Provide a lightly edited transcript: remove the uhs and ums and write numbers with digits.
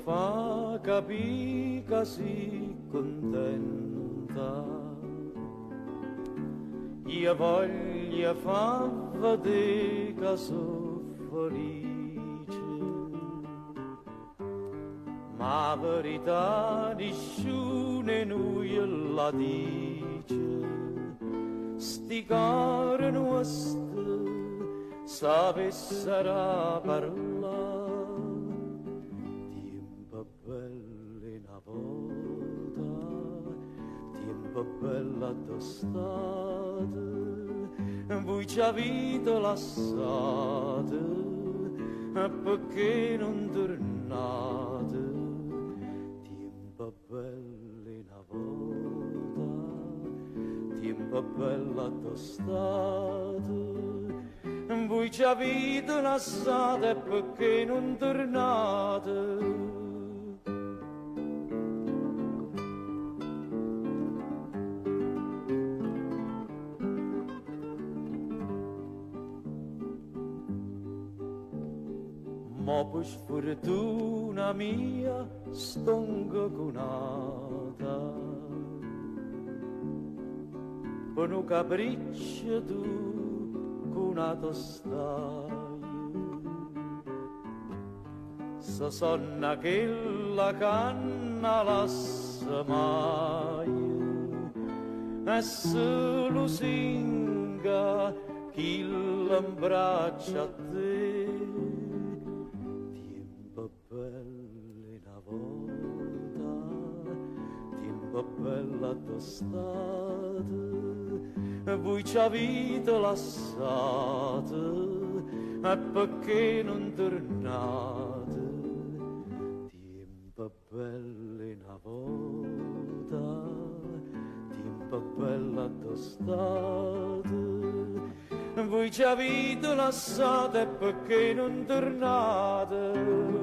Fa capì che si contenta, io voglio fa vedere che sono felice, ma la verità nessuno noi la dice, sti cari nostri sapessero parlare. Bella tostata, voi ci avete lasciate, perché non tornate? Tempo belle una volta, tempo bella tostata, voi ci avete lasciate, perché non tornate? Ma per sfortuna mia stongo conata, per un capriccio tu conato stai, se sonna che la canna lassa mai, e se lo singa chi l'abbraccia a te. Bella tostata, voi ci avete lasciate, e perché non tornate? Tempo belle una volta, tempo bella tostata, voi ci avete lasciate, e perché non tornate?